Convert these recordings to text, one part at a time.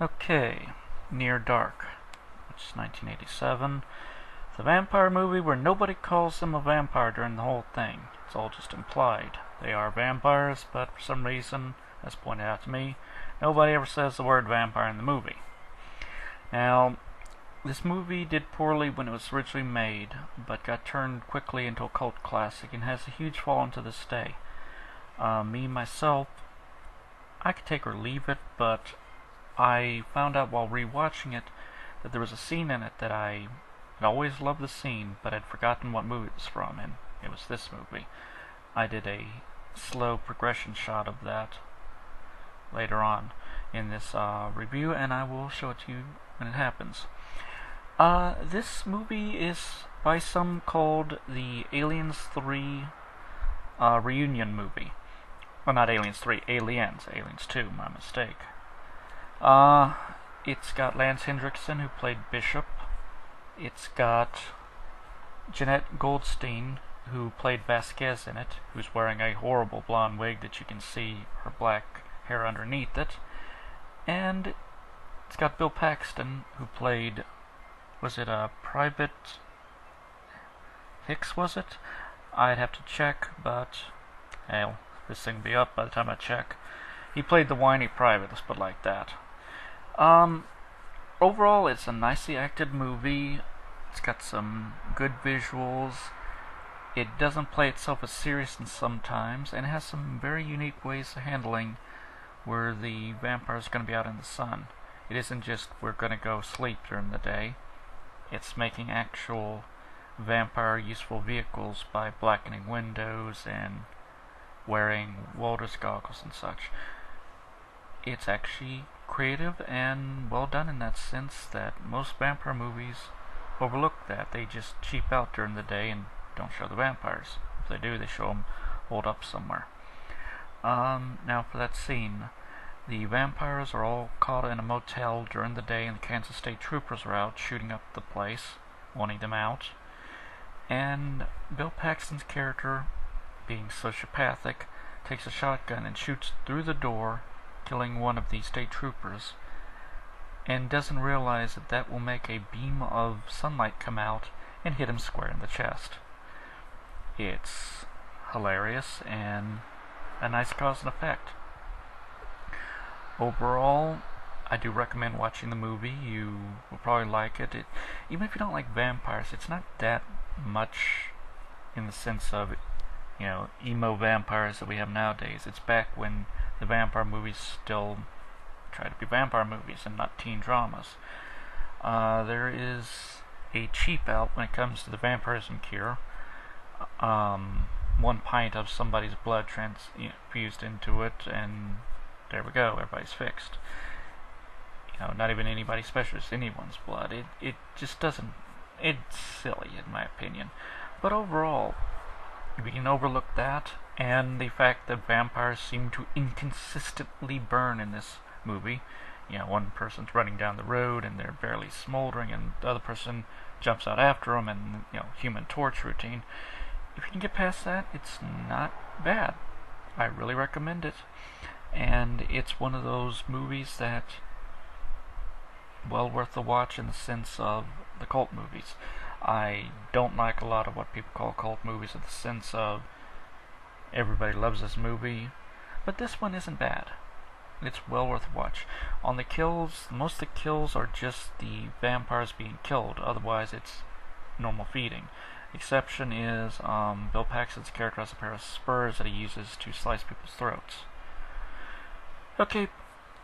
Okay, Near Dark, which is 1987. It's a vampire movie where nobody calls them a vampire during the whole thing. It's all just implied. They are vampires, but for some reason, as pointed out to me, nobody ever says the word vampire in the movie. Now, this movie did poorly when it was originally made, but got turned quickly into a cult classic and has a huge following to this day. Myself, I could take or leave it, but I found out while rewatching it that there was a scene in it that I had always loved the scene, but had forgotten what movie it was from, and it was this movie. I did a slow progression shot of that later on in this review, and I will show it to you when it happens. This movie is by some called the Aliens 3 reunion movie. Well, not Aliens 3, Aliens 2, my mistake. It's got Lance Hendrickson, who played Bishop. It's got Jeanette Goldstein, who played Vasquez in it, who's wearing a horrible blonde wig that you can see her black hair underneath it. And it's got Bill Paxton, who played, was it a Private Hicks, was it? I'd have to check, but hell, this thing will be up by the time I check. He played the whiny private, let's put it like that. Overall, it's a nicely acted movie. It's got some good visuals. It doesn't play itself as serious sometimes, and it has some very unique ways of handling where the vampire's going to be out in the sun. It isn't just we're going to go sleep during the day. It's making actual vampire useful vehicles by blackening windows and wearing Walter's goggles and such. It's actually creative and well done in that sense that most vampire movies overlook that. They just cheap out during the day and don't show the vampires. If they do, they show them holed up somewhere. Now for that scene, the vampires are all caught in a motel during the day, and the Kansas State Troopers are out shooting up the place, wanting them out. And Bill Paxton's character, being sociopathic, takes a shotgun and shoots through the door, killing one of the state troopers, and doesn't realize that that will make a beam of sunlight come out and hit him square in the chest. It's hilarious and a nice cause and effect. Overall, I do recommend watching the movie. You will probably like it. Even if you don't like vampires, it's not that much in the sense of, emo vampires that we have nowadays. It's back when the vampire movies still try to be vampire movies and not teen dramas. There is a cheap out when it comes to the vampirism cure. 1 pint of somebody's blood transfused into it, and there we go, everybody's fixed. Not even anybody special, it's anyone's blood. It just doesn't, it's silly in my opinion. But overall, we can overlook that and the fact that vampires seem to inconsistently burn in this movie. One person's running down the road and they're barely smoldering, and the other person jumps out after them, and Human Torch routine. If you can get past that, it's not bad. I really recommend it, and it's one of those movies that well worth the watch in the sense of the cult movies. I don't like a lot of what people call cult movies in the sense of everybody loves this movie, but this one isn't bad. It's well worth a watch. On the kills, most of the kills are just the vampires being killed, otherwise it's normal feeding. The exception is Bill Paxton's character has a pair of spurs that he uses to slice people's throats. Okay,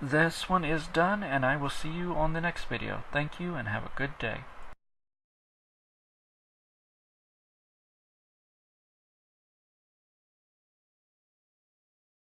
this one is done, and I will see you on the next video. Thank you, and have a good day.